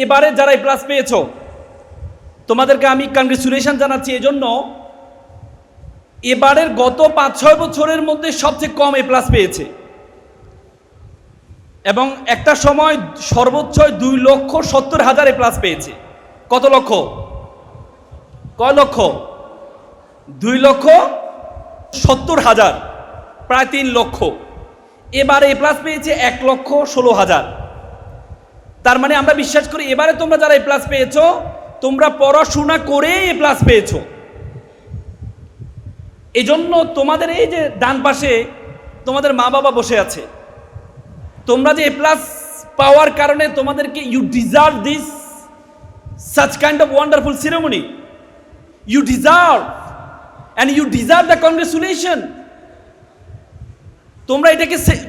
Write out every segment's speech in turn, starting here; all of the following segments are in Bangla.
এবারে যারা এ প্লাস পেয়েছো তোমাদেরকে আমি কংগ্রেচুলেশন জানাচ্ছি। এজন্য এবারের গত 5-6 বছরের মধ্যে সবচেয়ে কম এ প্লাস পেয়েছে এবং একটা সময় সর্বোচ্চ 2,70,000 এ প্লাস পেয়েছে। কত লক্ষ? কয় লক্ষ? 2,70,000, প্রায় 3 লক্ষ। এবারে এ প্লাস পেয়েছে 1,16,000। তার মানে আমরা বিশ্বাস করি এবারে তোমরা যারা এ প্লাস পেয়েছো তোমরা পড়াশোনা করে এ প্লাস পেয়েছো। এই জন্য তোমাদের এই যে ডান পাশে তোমাদের মা বাবা বসে আছে, তোমরা যে এ প্লাস পাওয়ার কারণে তোমাদেরকে you deserve this such kind of wonderful ceremony. You deserve and you deserve the congratulation.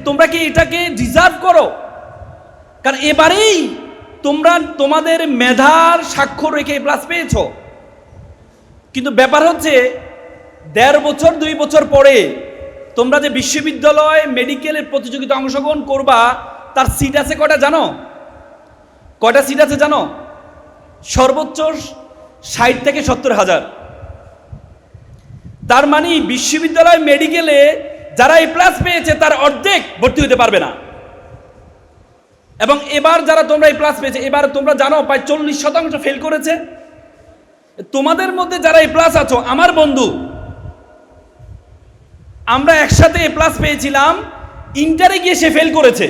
তোমরা কি এটাকে ডিজার্ভ করো? কারণ এবারেই তোমরা তোমাদের মেধার স্বাক্ষর রেখে প্লাস পেয়েছো। কিন্তু ব্যাপার হচ্ছে 1.5 বছর 2 বছর পরে তোমরা যে বিশ্ববিদ্যালয় মেডিকেলের প্রতিযোগিতা অংশগ্রহণ করবা তার সিট আছে কয়টা জানো? কয়টা সিট আছে জানো? সর্বোচ্চ 60 থেকে 70,000। তার মানে বিশ্ববিদ্যালয় মেডিকেলে যারা এ প্লাস পেয়েছে তার অর্ধেক ভর্তি হতে পারবে না। এবং এবার যারা তোমরা এ প্লাস পেয়েছে এবার তোমরা জানো প্রায় 40% ফেল করেছে। তোমাদের মধ্যে যারা এ প্লাস আছো আমার বন্ধু, আমরা একসাথে এ প্লাস পেয়েছিলাম, ইন্টারে গিয়ে সে ফেল করেছে।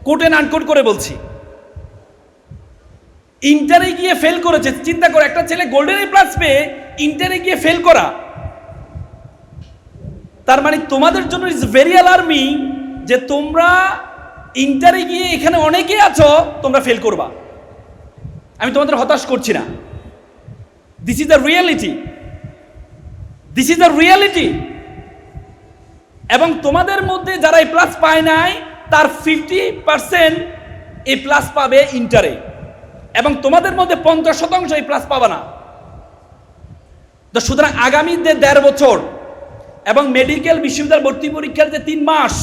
কোট এন্ড আনকোট করে বলছি, ইন্টারে গিয়ে ফেল করেছে। চিন্তা করো, একটা ছেলে গোল্ডেন এ প্লাস পেয়ে ইন্টারে গিয়ে ফেল করা। তার মানে তোমাদের জন্য ইটস ভেরি অ্যালার্মিং যে তোমরা ইন্টারে গিয়ে এখানে অনেকে আছো তোমরা ফেল করবা। আমি তোমাদের হতাশ করছি না। This is the reality, this is the reality. এবং তোমাদের মধ্যে যারা এ প্লাস পায় নাই তার 50% এ প্লাস পাবে ইন্টারে, এবং তোমাদের মধ্যে 50% এ প্লাস পাবে না। তো সুতরাং আগামী 1.5 বছর এবং মেডিকেল বিশ্ববিদ্যালয় ভর্তি পরীক্ষার যে 3 মাস,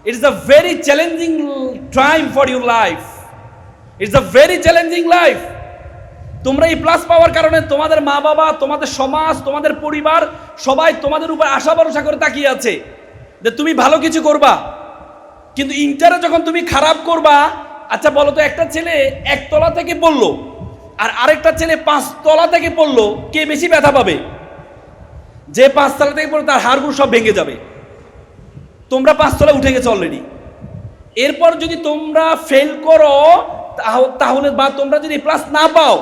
it is a very challenging time for your life. It's a very challenging life. তোমরা এই প্লাস পাওয়ার কারণে তোমাদের মা বাবা, তোমাদের সমাজ, তোমাদের পরিবার সবাই তোমাদের উপর আশা ভরসা করে তাকিয়ে আছে যে তুমি ভালো কিছু করবা। কিন্তু ইন্টারে যখন তুমি খারাপ করবা, আচ্ছা বলো তো, একটা ছেলে 1 তলা থেকে পড়লো আর আরেকটা ছেলে 5 তলা থেকে পড়লো, কে বেশি ব্যথা পাবে? যে 5 তলা থেকে পড়লো তার হাড়গুলো সব ভেঙে যাবে। তোমরা 5 তলায় উঠে গেছো অলরেডি। এরপর যদি তোমরা ফেল করো তাহলে বা তোমরা যদি প্লাস না পাও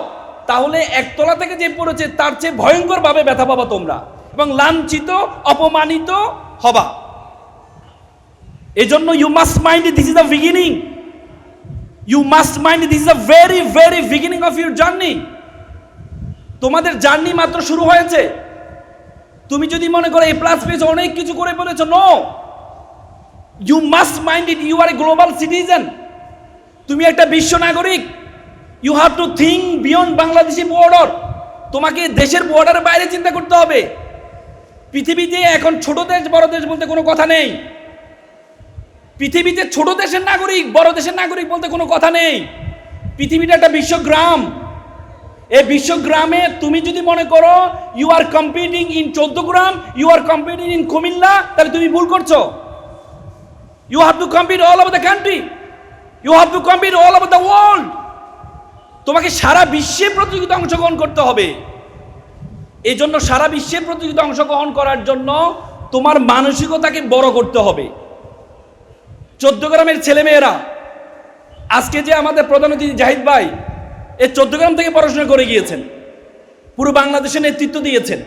তাহলে 1 তলা থেকে যে পড়েছে তার চেয়ে ভয়ঙ্কর ভাবে ব্যথা পাবা তোমরা এবং লাঞ্ছিত অপমানিত হবা। এজন্য you must mind this is the beginning, you must mind this is the very very beginning of your journey. তোমাদের জার্নি মাত্র শুরু হয়েছে। তুমি যদি মনে করো এ প্লাস পেয়েছো অনেক কিছু করে বলেছো, no, you must mind it you are a global citizen. তুমি একটা বিশ্ব নাগরিক। You have to think beyond Bangladeshi border. তোমাকে দেশের বর্ডারের বাইরে চিন্তা করতে হবে। পৃথিবীতে এখন ছোট দেশ বড় দেশ বলতে কোনো কথা নেই। পৃথিবীতে ছোট দেশের নাগরিক বড় দেশের নাগরিক বলতে কোনো কথা নেই। পৃথিবীটা একটা বিশ্বগ্রাম। এই বিশ্বগ্রামে তুমি যদি মনে করো ইউ আর কম্পিটিং ইন 14 গ্রাম, you are competing in Comilla, তাহলে তুমি ভুল করছো। You have to compete all over the country. You have to compete all over the world. তোমাকে সারা বিশ্বের প্রতিযোগিতায় অংশগ্রহণ করতে হবে। এই জন্য সারা বিশ্বের প্রতিযোগিতায় অংশগ্রহণ করার জন্য তোমার মানসিকতাকে বড় করতে হবে। 14 গ্রামের ছেলেমেয়েরা, আজকে যে আমাদের প্রধান অতিথি জাহিদ ভাই, এই 14 গ্রাম থেকে পড়াশোনা করে গিয়েছেন, পুরো বাংলাদেশের নেতৃত্ব দিয়েছেন।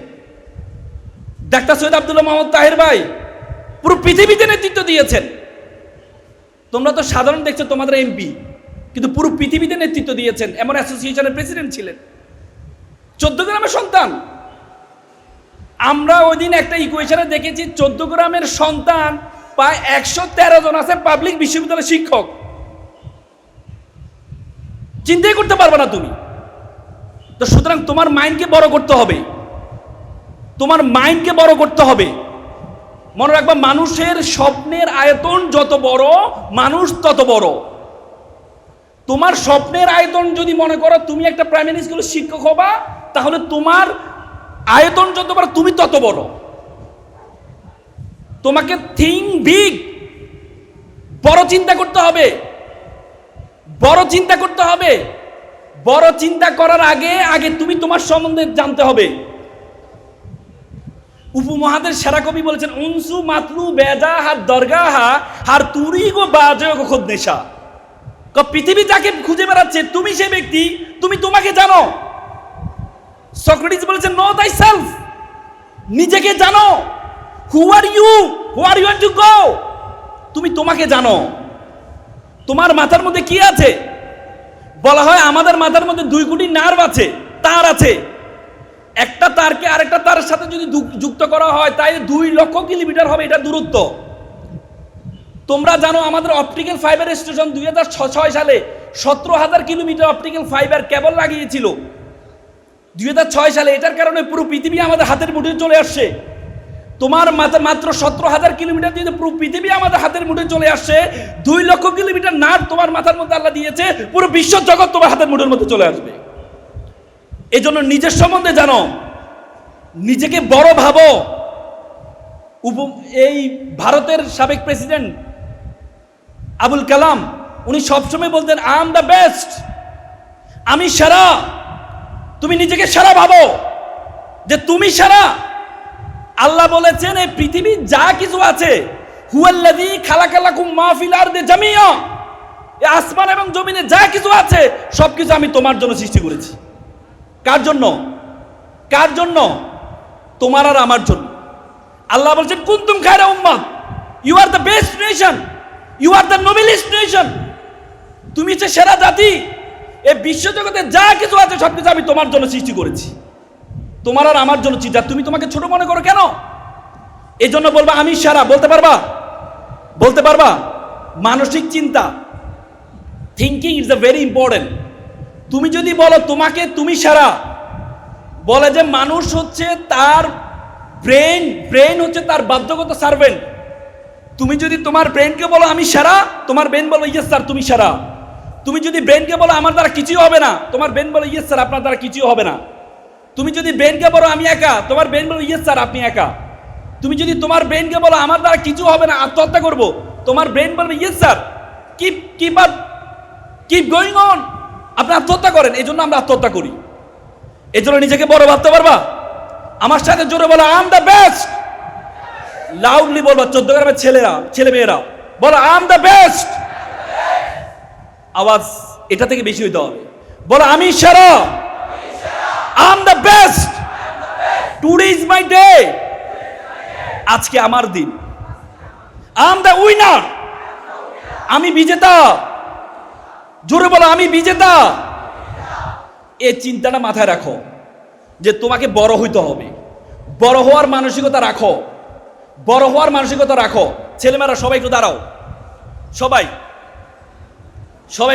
ডাক্তার সৈয়দ আব্দুল্লাহ মোহাম্মদ তাহের ভাই পুরো পৃথিবীতে নেতৃত্ব দিয়েছেন। তোমরা তো সাধারণ দেখছো তোমাদের এমপি, কিন্তু পুরো পৃথিবীতে নেতৃত্ব দিয়েছেন, এমন অ্যাসোসিয়েশনের প্রেসিডেন্ট ছিলেন। 14 গ্রামের সন্তান। আমরা ওই দিন একটা ইকুয়েশনে দেখেছি 14 গ্রামের সন্তান প্রায় 113 জন আছে পাবলিক বিশ্ববিদ্যালয়ের শিক্ষক। চিন্তাই করতে পারবে না তুমি। তো সুতরাং তোমার মাইন্ডকে বড় করতে হবে, তোমার মাইন্ডকে বড় করতে হবে। মনে রাখবা, মানুষের স্বপ্নের আয়তন যত বড় মানুষ তত বড়। তোমার স্বপ্নের আয়তন যদি মনে করো তুমি একটা প্রাইমারি স্কুলের শিক্ষক হবা, তাহলে তোমার আয়তন যত বড় তুমি তত বড়। তোমাকে থিঙ্ক বিগ, বড় চিন্তা করতে হবে, বড় চিন্তা করতে হবে। বড় চিন্তা করার আগে আগে তুমি তোমার সম্বন্ধে জানতে হবে। উপমহাদের সেরা কবি বলেছেন, উনসু মাতলু বেজা হার দরগাহা হার তুরি গো বাজে গো খোদ নেশা। পৃথিবী যাকে খুঁজে বেড়াচ্ছে তুমি সেই ব্যক্তি, তুমি তোমাকে জানো। সক্রেটিস বলেছেন, নো দাই সেলফ, নিজেকে জানো। Who are you, who are you to go, তুমি তোমাকে জানো। তোমার মাথার মধ্যে কি আছে? বলা হয় আমাদের মাথার মধ্যে 2 কোটি নার্ভ আছে, তার আছে। একটা তারকে আরেকটা তারের সাথে যদি যুক্ত করা হয় তাই 2 লক্ষ কিলোমিটার হবে এটা দূরত্ব। তোমরা জানো আমাদের অপটিক্যাল ফাইবার স্টেশন 2006 সালে 17,000 কিলোমিটার অপটিক্যাল ফাইবার কেবল লাগিয়েছিল 2006 সালে। এটার কারণে পুরো পৃথিবী আমাদের হাতের মুঠোয় চলে আসছে। তোমার মাত্র 17,000 কিলোমিটার দিয়ে পুরো পৃথিবী আমাদের হাতের মুঠোয় চলে আসছে। 2 লক্ষ কিলোমিটার নার্ভ তোমার মাথার মধ্যে আল্লাহ দিয়েছে, পুরো বিশ্ব জগৎ তোমার হাতের মুঠোর মধ্যে চলে আসবে। এই জন্য নিজের সম্বন্ধে জানো, নিজেকে বড় ভাবো। এই ভারতের সাবেক প্রেসিডেন্ট আবুল কালাম উনি সবসময় বলতেন, আই এম দ্য বেস্ট, আমি সেরা। তুমি নিজেকে সেরা ভাবো যে তুমি সেরা। আল্লাহ বলেছেন এই পৃথিবী যা কিছু আছে, হুয়াল্লাযী খালাকালাকুম মা ফিল আরদি জামিয়া, এই আসমান এবং জমিনে যা কিছু আছে সবকিছু আমি তোমার জন্য সৃষ্টি করেছি। কার জন্য? কার জন্য? তোমার আর আমার জন্য। আল্লাহ বলছেন, কুনতুম খায়রা উম্মাহ, you are the best nation, you are the noblest nation. তুমি হচ্ছে সেরা জাতি। এই বিশ্বজগতে যা কিছু আছে সবকিছু আমি তোমার জন্য সৃষ্টি করেছি, তোমার আর আমার জন্য চিন্তা। তুমি তোমাকে ছোট মনে করো কেন? এই জন্য বলবা আমি সেরা। বলতে পারবা? বলতে পারবা? মানসিক চিন্তা, thinking is a very important. তুমি যদি বলো তোমাকে তুমি সেরা, বলে যে মানুষ হচ্ছে তার ব্রেন হচ্ছে তার বাধ্যগত সার্ভেন্ট। তুমি যদি তোমার ব্রেনকে বলো আমি সেরা, তোমার ব্রেন বলো ইয়েস স্যার তুমি সেরা। তুমি যদি ব্রেনকে বলো আমার দ্বারা কিছুই হবে না, তোমার ব্রেন বলো ইয়েস স্যার আপনার দ্বারা কিছুই হবে না। তুমি যদি ব্রেনকে বলো আমি একা, তোমার ব্রেন বলো ইয়েস স্যার আপনি একা। তুমি যদি তোমার ব্রেনকে বলো আমার দ্বারা কিছু হবে না, আত্মহত্যা করবো, তোমার ব্রেন বলবে yes sir keep going on, আপনি আত্মহত্যা করেন। এই জন্য আমরা আত্মহত্যা করি। এই জন্য নিজেকে বড় ভাবতে পারবা? আমার সাথে জোরে বলো I am the best. Loudly বলবা, 14 গ্রামের ছেলে মেয়েরা বলো আই এম দ্য বেস্ট। আওয়াজ এটা থেকে বেশি হইতে হবে। বলো আমি সেরা, I am the best, today is my day, আজকে আমার দিন। আই এম দ্য উইনার, আমি বিজেতা। জোরে বলো আমি বিজেতা। এই চিন্তাটা মাথায় রাখো যে তোমাকে বড় হইতে হবে। বড় হওয়ার মানসিকতা রাখো, বড় হওয়ার মানসিকতা রাখো। ছেলেমেয়েরা সবাই একটু দাঁড়াও, সবাই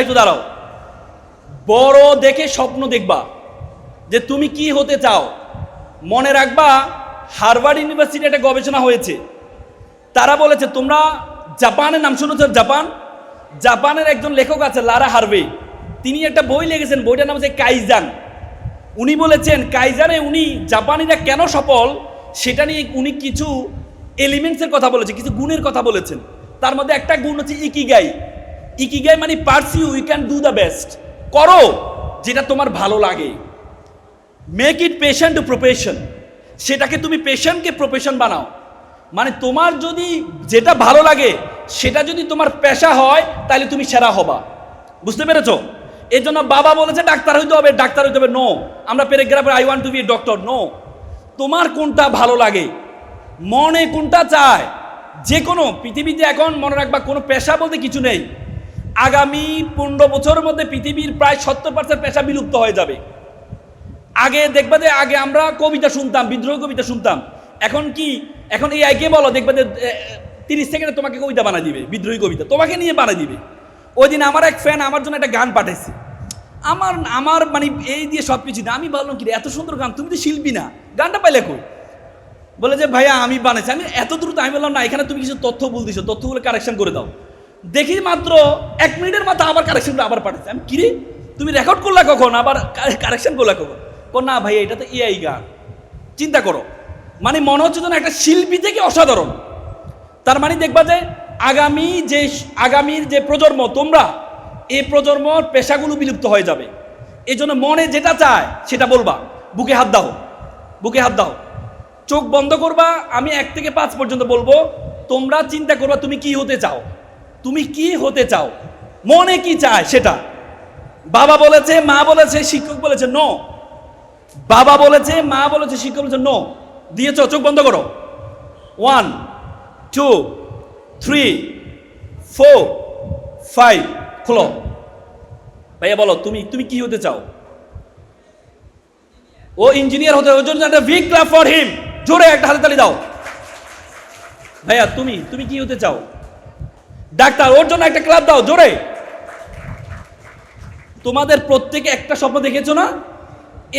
একটু দাঁড়াও। বড় দেখে স্বপ্ন দেখবা যে তুমি কি হতে চাও। মনে রাখবা হার্ভার্ড ইউনিভার্সিটি একটা গবেষণা হয়েছে, তারা বলেছে তোমরা জাপানের নাম শুনেছ? জাপানের একজন লেখক আছে লারা হার্ভে, তিনি একটা বই লিখেছেন, বইটার নাম হচ্ছে কাইজান। উনি বলেছেন কাইজানে উনি জাপানিরা কেন সফল সেটা নিয়ে উনি কিছু এলিমেন্টসের কথা বলেছে, কিছু গুণের কথা বলেছেন। তার মধ্যে একটা গুণ হচ্ছে ইকিগাই। ইকিগাই মানে pursue you can do the best, করো যেটা তোমার ভালো লাগে। Make it passion to profession, সেটাকে তুমি পেশনকে প্রফেশন বানাও। মানে তোমার যদি যেটা ভালো লাগে সেটা যদি তোমার পেশা হয় তাহলে তুমি সেরা হবা। বুঝতে পেরেছো? এই জন্য বাবা বলেছে ডাক্তার হইতে হবে, ডাক্তার হইতে হবে। নো, আমরা প্যারাগ্রাফে I want to be doctor. No, তোমার কোনটা ভালো লাগে, মনে কোনটা চায়। যে কোনো পৃথিবীতে এখন মনে রাখবা কোনো পেশা বলতে কিছু নেই। আগামী 15 বছরের মধ্যে পৃথিবীর প্রায় 70% পেশা বিলুপ্ত হয়ে যাবে। আগে দেখবা যে আগে আমরা কবিতা শুনতাম, বিদ্রোহী কবিতা শুনতাম। এখন কি, এখন এই আইকে বলো, দেখবা যে 30 সেকেন্ডে তোমাকে কবিতা বানাই দিবে, বিদ্রোহী কবিতা তোমাকে নিয়ে বানাই দিবে। ওই দিন আমার এক ফ্যান আমার জন্য একটা গান পাঠাইছে, আমার মানে এই দিয়ে সব কিছু না। আমি বললাম কি এত সুন্দর গান, তুমি তো শিল্পী না, গানটা পাইলে কই? বলে যে ভাইয়া আমি বানাইছি। আমি এত দ্রুত, আমি বললাম না, এখানে তুমি কিছু তথ্য ভুল দিছো, তথ্যগুলো কারেকশন করে দাও। দেখি মাত্র 1 মিনিটের মাথায় আবার কারেকশনটা আবার পাঠাচ্ছে। আমি কিরে তুমি রেকর্ড করলা কখন, আবার কারেকশন করলা কখন? না ভাই এটা তো এআই গান। চিন্তা করো, মানে মনে হচ্ছে যেন একটা শিল্পী থেকে অসাধারণ। তার মানে দেখবা যে আগামীর যে প্রজন্ম, তোমরা এই প্রজন্মর পেশাগুলো বিলুপ্ত হয়ে যাবে। এই জন্য মনে যেটা চায় সেটা বলবা, বুকে হাত দাও, বুকে হাত দাও, চোখ বন্ধ করবা। আমি 1 থেকে 5 পর্যন্ত বলবো, তোমরা চিন্তা করবা তুমি কি হতে চাও, তুমি কি হতে চাও, মনে কি চায় সেটা। বাবা বলেছে, মা বলেছে, শিক্ষক বলেছে নো, বাবা বলেছে, মা বলেছে, শিক্ষক বলেছে নো, দিয়েছ, চোখ বন্ধ করো। 1 2 3 4 5 খোলো। ভাইয়া বলো তুমি তুমি কি হতে চাও? ও ইঞ্জিনিয়ার হতে, ওর জন্য একটা বিগ ক্ল্যাপ ফর হিম, জোরে একটা হাতে তালি দাও। ভাইয়া তুমি তুমি কি হতে চাও? ডাক্তার, ওর জন্য একটা ক্লাপ দাও জোরে। তোমাদের প্রত্যেকে একটা স্বপ্ন দেখেছো না?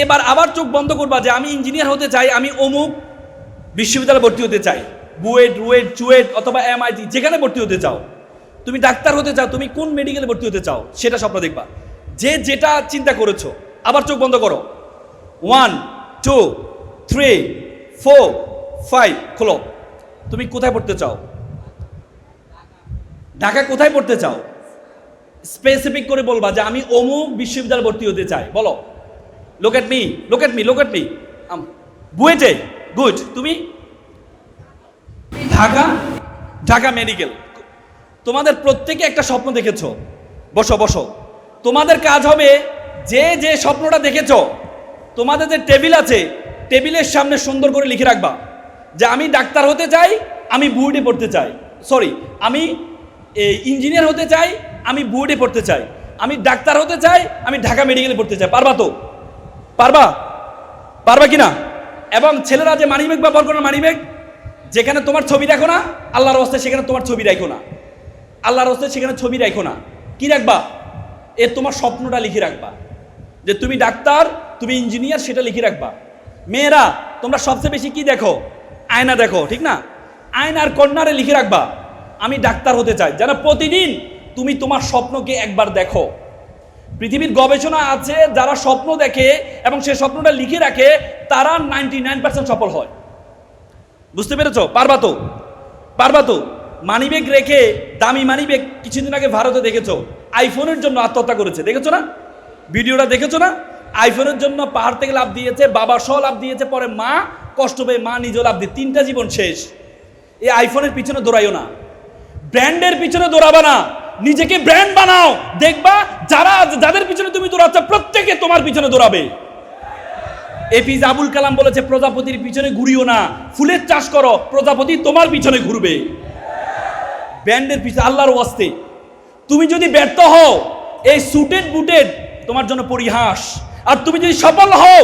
এবার আবার চোখ বন্ধ করবা যে আমি ইঞ্জিনিয়ার হতে চাই, আমি অমুক বিশ্ববিদ্যালয়ে ভর্তি হতে চাই, বুয়েট, রুয়েট, চুয়েট অথবা MIT, যেখানে ভর্তি হতে চাও। তুমি ডাক্তার হতে চাও, তুমি কোন মেডিকেলে ভর্তি হতে চাও সেটা স্বপ্ন দেখবা। যে যেটা চিন্তা করেছো, আবার চোখ বন্ধ করো। 1 2 3 4 5 খোলো। তুমি কোথায় পড়তে চাও? ঢাকা কোথায় পড়তে চাও? স্পেসিফিক করে বলবা যে আমি অমুক বিশ্ববিদ্যালয়ে ভর্তি হতে চাই। বলো, লোক এট মি, লোক এট মি, লোক এট মি। বুয়েটে, গুড। তুমি? ঢাকা, ঢাকা মেডিকেল। তোমাদের প্রত্যেকে একটা স্বপ্ন দেখেছো, বসো বসো। তোমাদের কাজ হবে যে যে স্বপ্নটা দেখেছো, তোমাদের যে টেবিল আছে, টেবিলের সামনে সুন্দর করে লিখে রাখবা যে আমি ডাক্তার হতে চাই, আমি বুয়েটে পড়তে চাই, সরি আমি ইঞ্জিনিয়ার হতে চাই, আমি বুয়েটে পড়তে চাই, আমি ডাক্তার হতে চাই, আমি ঢাকা মেডিকেলে পড়তে চাই। পারবা তো? পারবা? পারবা কিনা? এবং ছেলেরা যে মানিব্যাগ ব্যবহার করো, মানিব্যাগ যেখানে তোমার ছবি রাখো না, আল্লাহর হস্তে সেখানে তোমার ছবি রাখো না, আল্লাহর হস্তে সেখানে ছবি রাখো না। কি রাখবা? তোমার স্বপ্নটা লিখে রাখবা যে তুমি ডাক্তার, তুমি ইঞ্জিনিয়ার, সেটা লিখে রাখবা। মেয়েরা তোমরা সবচেয়ে বেশি কি দেখো? আয়না দেখো, ঠিক না? আয়নার কর্নারে লিখে রাখবা আমি ডাক্তার হতে চাই, যেন প্রতিদিন তুমি তোমার স্বপ্নকে একবার দেখো। পৃথিবীর গবেষণা আছে, যারা স্বপ্ন দেখে এবং সে স্বপ্নটা লিখে রাখে তারা 99% সফল হয়। বুঝতে পেরেছো? পারবা তো? পারবা তো? মানিব্যাগ রেখে, দামি মানিব্যাগ কিছুদিন আগে ভারতে দেখেছো, আইফোনের জন্য আত্মহত্যা করেছে, দেখেছো না? ভিডিওটা দেখেছো না? আইফোনের জন্য পাহাড় থেকে লাফ দিয়েছে, বাবা সহ লাফ দিয়েছে, পরে মা কষ্ট পেয়ে মা নিজেও লাফ দিয়ে 3টা জীবন শেষ। এই আইফোনের পিছনে দৌড়াইও না, ব্র্যান্ডের পিছনে দৌড়াবা না, নিজেকে ব্র্যান্ড বানাও। দেখবা যাদের পিছনে তুমি দৌড়াচ্ছ প্রত্যেকে তোমার পিছনে দৌড়াবে। এপিজে আবুল কালাম বলেছে, প্রজাপতির পিছনে ঘুরিও না, ফুলের চাষ করো, প্রজাপতি তোমার পিছনে ঘুরবে। ব্র্যান্ডের পিছনে, আল্লাহর ওয়াস্তে তুমি যদি ব্যর্থ হও, এই সুটেড বুটেড তোমার জন্য পরিহাস, আর তুমি যদি সফল হও,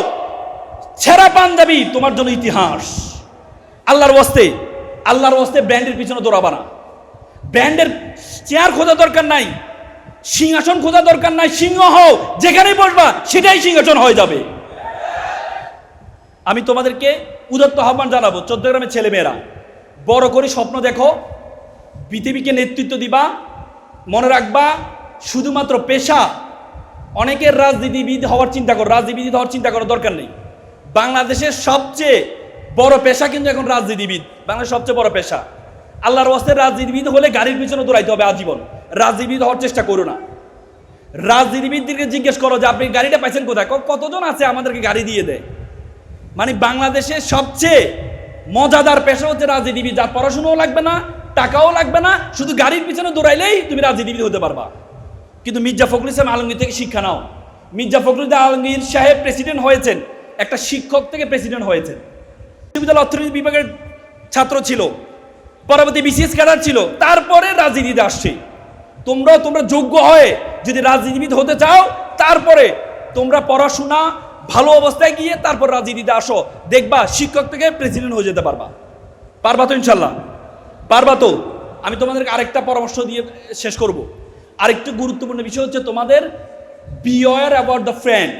ছেঁড়া পাঞ্জাবি তোমার জন্য ইতিহাস। আল্লাহর ওয়াস্তে, আল্লাহর ওয়াস্তে ব্র্যান্ডের পিছনে দৌড়াবা না। ব্র্যান্ডের চেয়ার খোঁজা দরকার নাই, সিংহাসন খোঁজা দরকার নাই, সিংহ হও, যেখানেই বসবা সেটাই সিংহাসন হয়ে যাবে। আমি তোমাদেরকে উদাত্ত আহ্বান জানাবো, চট্টগ্রামের ছেলেমেয়েরা, বড় করে স্বপ্ন দেখো, পৃথিবীকে নেতৃত্ব দিবা। মনে রাখবা, শুধুমাত্র পেশা, অনেকের রাজনীতিবিদ হওয়ার চিন্তা করো, রাজনীতিবিদ হওয়ার চিন্তা করার দরকার নেই। বাংলাদেশের সবচেয়ে বড় পেশা কিন্তু এখন রাজনীতিবিদ, বাংলাদেশের সবচেয়ে বড় পেশা। আল্লাহর ওয়াস্তে রাজনীতিবিদ হলে গাড়ির পিছনে দৌড়াইতে হবে আজীবন, রাজনীতিবিদ হওয়ার চেষ্টা করো না। রাজনীতিবিদদেরকে জিজ্ঞেস করো যে আপনি গাড়িটা পাইছেন কোথায়, কতজন আছে আমাদেরকে গাড়ি দিয়ে দেয়। মানে বাংলাদেশের সবচেয়ে মজাদার পেশা হচ্ছে রাজনীতিবিদ, যার পড়াশোনাও লাগবে না, টাকাও লাগবে না, শুধু গাড়ির পিছনে দৌড়াইলেই তুমি রাজনীতিবিদ হতে পারবা। কিন্তু মির্জা ফখরুল ইসলাম আলমগীর থেকে শিক্ষা নাও। মির্জা ফখরুল আলমগীর সাহেব প্রেসিডেন্ট হয়েছেন, একটা শিক্ষক থেকে প্রেসিডেন্ট হয়েছেন, বিশ্ববিদ্যালয় অর্থনীতি বিভাগের ছাত্র ছিল, পরবর্তী BCS ক্যাডার ছিল, তারপরে রাজনীতিতে আসছে। তোমরা যোগ্য হয়ে যদি রাজনীতিবিদ হতে চাও, তারপরে তোমরা পড়াশোনা ভালো অবস্থায় গিয়ে তারপর রাজনীতিতে আসো, দেখবা শিক্ষক থেকে প্রেসিডেন্ট হয়ে যেতে পারবা। পারবা তো? ইনশাল্লাহ পারবা তো? আমি তোমাদেরকে আরেকটা পরামর্শ দিয়ে শেষ করব। আরেকটা গুরুত্বপূর্ণ বিষয় হচ্ছে তোমাদের বিওয়্যার অ্যাবাউট দ্য ফ্রেন্ড।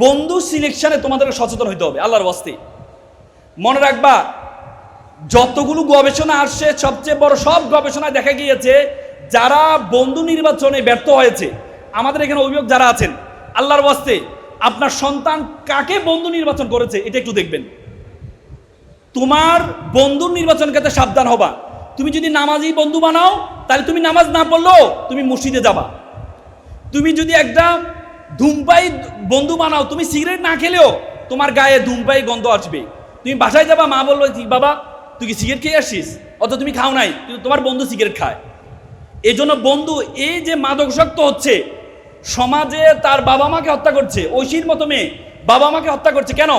বন্ধু সিলেকশনে তোমাদেরকে সচেতন হইতে হবে আল্লাহর ওয়াস্তে। মনে রাখবা, যতগুলো গবেষণা আসছে, সবচেয়ে বড় সব গবেষণায় দেখা গিয়েছে যারা বন্ধু নির্বাচনে ব্যর্থ হয়েছে, আমাদের এখানে অভিভাবক যারা আছেন, আল্লাহর ওয়াস্তে আপনার সন্তান কাকে বন্ধু নির্বাচন করেছে এটা একটু দেখবেন। তোমার বন্ধুর নির্বাচন ক্ষেত্রে সাবধান হবা। তুমি যদি নামাজি বন্ধু বানাও, তাহলে তুমি নামাজ না পড়লেও তুমি মসজিদে যাবা। তুমি যদি একটা ধূমপাই বন্ধু বানাও, তুমি সিগারেট না খেলেও তোমার গায়ে ধূমপাই গন্ধ আসবে। তুমি বাসায় যাবা, মা বললো বাবা তুই কি সিগারেট খেয়ে আসিস, অত তুমি খাও নাই, কিন্তু তোমার বন্ধু সিগারেট খায়। এই জন্য বন্ধু, এই যে মাদকাসক্ত হচ্ছে, সমাজে তার বাবা মাকে হত্যা করছে, ঐশীর মতো মেয়ে বাবা মাকে হত্যা করছে, কেন?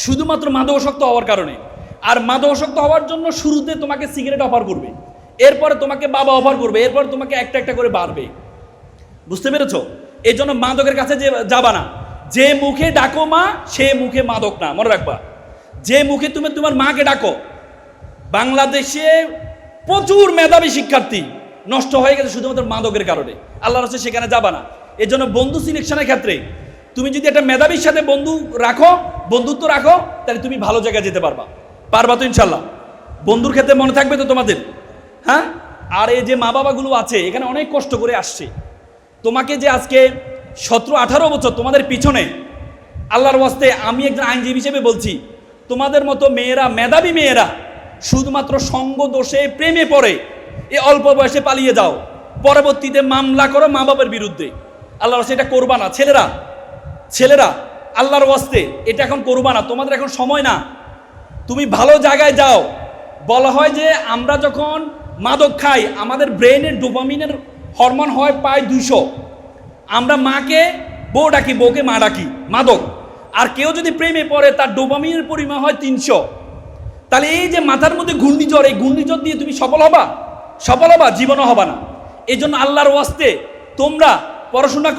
শুধুমাত্র মাদকাসক্ত হওয়ার কারণে। আর মাদকাসক্ত হওয়ার জন্য শুরুতে তোমাকে সিগারেট অফার করবে, এরপরে তোমাকে বাবা অফার করবে, এরপর তোমাকে একটা একটা করে বাড়বে। বুঝতে পেরেছো? এই জন্য মাদকের কাছে যে যাবা না। যে মুখে ডাকো মা, সে মুখে মাদক না, মনে রাখবা। যে মুখে তুমি তোমার মাকে ডাকো, বাংলাদেশে প্রচুর মেধাবী শিক্ষার্থী নষ্ট হয়ে গেছে শুধুমাত্র মাদকের কারণে। আল্লাহর রাস্তায় সেখানে যাবা না। এই জন্য বন্ধু সিলেকশনের ক্ষেত্রে তুমি যদি একটা মেধাবীর সাথে বন্ধুত্ব রাখো, তাহলে তুমি ভালো জায়গায় যেতে পারবা তো ইনশাল্লাহ। বন্ধুর ক্ষেত্রে মনে থাকবে তো তোমাদের, হ্যাঁ? আর এই যে মা বাবাগুলো আছে এখানে অনেক কষ্ট করে আসছে, তোমাকে যে আজকে 17-18 বছর তোমাদের পিছনে, আল্লাহর ওয়াস্তে আমি একজন আইনজীবী হিসেবে বলছি, তোমাদের মতো মেয়েরা, মেধাবী মেয়েরা শুধুমাত্র সঙ্গ দোষে প্রেমে পড়ে এই অল্প বয়সে পালিয়ে যাও, পরবর্তীতে মামলা করো মা বাবার বিরুদ্ধে। আল্লাহর ওয়াস্তে এটা করবা না। ছেলেরা আল্লাহর ওয়াস্তে এটা এখন করবা না, তোমাদের এখন সময় না। তুমি ভালো জায়গায় যাও। বলা হয় যে আমরা যখন মাদক খাই, আমাদের ব্রেনের ডোপামিনের হরমোন হয় প্রায় 200। আমরা মাকে বউ ডাকি, বউকে মা ডাকি, মাদক। আর কেউ যদি প্রেমে পড়ে, তার ডোপামিনের পরিমাণ হয় 300। তাহলে এই যে মাথার মধ্যে ঘূর্ণিঝড়, এই ঘূর্ণিঝড় দিয়ে তুমি সফল হবা? জীবনও হবা না। এই জন্য আল্লাহর ওয়াস্তে তোমরা পড়াশোনা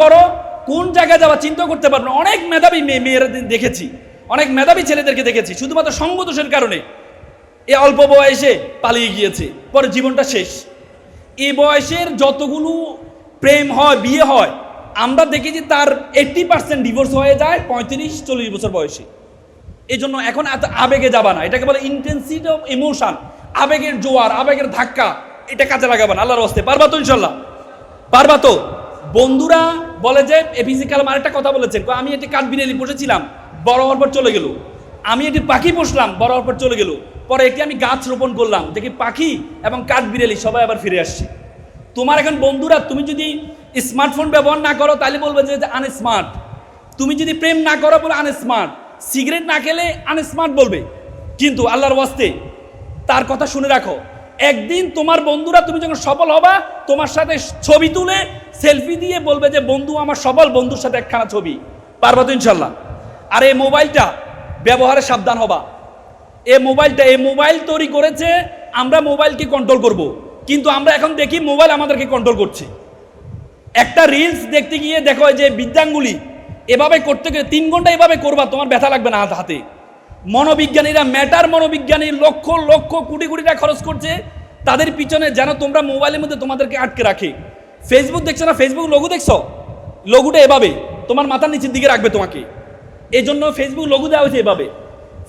করো। কোন জায়গায় যাওয়া চিন্তা করতে পারবে না। অনেক মেধাবী মেয়েরা দেখেছি, অনেক মেধাবী ছেলেদেরকে দেখেছি, শুধুমাত্র সঙ্গদোষের কারণে এই অল্প বয়সে পালিয়ে গিয়েছে, পরে জীবনটা শেষ। এই বয়সের যতগুলো প্রেম হয়, বিয়ে হয়, আমরা দেখেছি তার 80% ডিভোর্স হয়ে যায় 35-40 বছর বয়সে। এই জন্য এখন এত আবেগে যাবা না। এটাকে বলে ইন্টেন্সিটি অফ ইমোশন, আবেগের জোয়ার, আবেগের ধাক্কা। এটা কাজে লাগাবা না। আল্লাহর রাস্তায় পারবা তো ইনশাল্লাহ? পারবা তো? বন্ধুরা বলে যে এপিজে কালাম আরেকটা কথা বলেছেন, আমি একটি কাঠবিড়ালি পুষেছিলাম, বড় হওয়ার পর চলে গেল। আমি একটি পাখি পুষলাম, বড় হওয়ার পর চলে গেল। পরে একটি আমি গাছ রোপণ করলাম, দেখি পাখি এবং কাঠবিড়ালি সবাই আবার ফিরে আসছে। তোমার এখন বন্ধুরা, তুমি যদি স্মার্টফোন ব্যবহার না করো তাহলে বলবে যে আনস্মার্ট। তুমি যদি প্রেম না করো বলে আনস্মার্ট। সিগারেট না খেলে আনস্মার্ট বলবে। কিন্তু আল্লাহর ওয়াস্তে তার কথা শুনে রাখো, একদিন তোমার বন্ধুরা, তুমি যখন সফল হবা, তোমার সাথে ছবি তুলে সেলফি দিয়ে বলবে যে বন্ধু আমার সফল, বন্ধুর সাথে একখানা ছবি। পারবা তো ইনশাল্লাহ? আর এই মোবাইলটা ব্যবহারে সাবধান হবা। এই মোবাইল তৈরি করেছে, আমরা মোবাইলকে কন্ট্রোল করব, কিন্তু আমরা এখন দেখি মোবাইল আমাদেরকে কন্ট্রোল করছে। একটা রিলস দেখতে গিয়ে দেখো যে বিদ্যাঙ্গুলি এভাবে করতে গেলে 3 ঘন্টা এভাবে করবা, তোমার ব্যথা লাগবে না হাতে। মনোবিজ্ঞানীরা, মনোবিজ্ঞানী লক্ষ লক্ষ কোটি টাকা খরচ করছে তাদের পিছনে, যেন তোমরা মোবাইলের মধ্যে তোমাদেরকে আটকে রাখে। ফেসবুক দেখছো না? ফেসবুক লোগো দেখছো? লোগোটা এভাবে তোমার মাথার নিচের দিকে রাখবে তোমাকে। এই জন্য ফেসবুক লোগো দেওয়া হয়েছে এভাবে।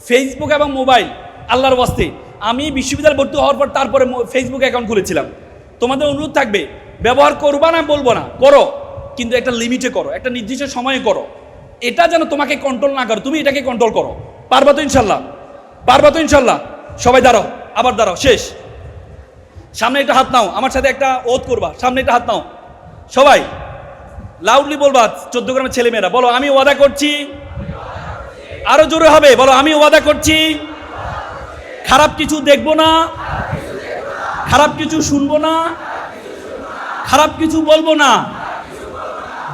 ফেসবুক এবং মোবাইল, আল্লাহর ওয়াস্তে আমি বিশ্ববিদ্যালয়ে ভর্তি হওয়ার পর তারপরে ফেসবুক অ্যাকাউন্ট খুলেছিলাম। তোমাদের অনুরোধ থাকবে, ব্যবহার করবা না বলবো না, করো, কিন্তু একটা লিমিটে করো, একটা নির্দিষ্ট সময়ে করো। এটা যেন তোমাকে কন্ট্রোল না করো, তুমি এটাকে কন্ট্রোল করো। পারবা তো ইনশাল্লাহ? সবাই দাঁড়াও, আবার দাঁড়াও, শেষ। সামনে একটা হাত নাও, আমার সাথে একটা ওয়াদ করবা। সামনে একটা হাত নাও, সবাই লাউডলি বলবা। 14 গ্রামের ছেলে মেয়েরা বলো, আমি ওয়াদা করছি। আরো জোরে হবে, বলো, আমি ওয়াদা করছি খারাপ কিছু দেখবো না, খারাপ কিছু শুনবো না, খারাপ কিছু বলবো না।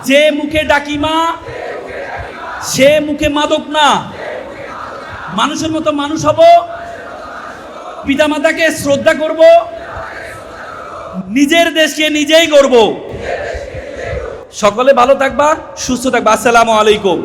যে মুখে ডাকি মা, সে মুখে মাদক না। মানুষের মতো মানুষ হব, পিতামাতাকে শ্রদ্ধা করব, নিজের দেশকে নিজেই গড়ব। সকলে ভালো থাকবা, সুস্থ থাকবা। আসসালামু আলাইকুম।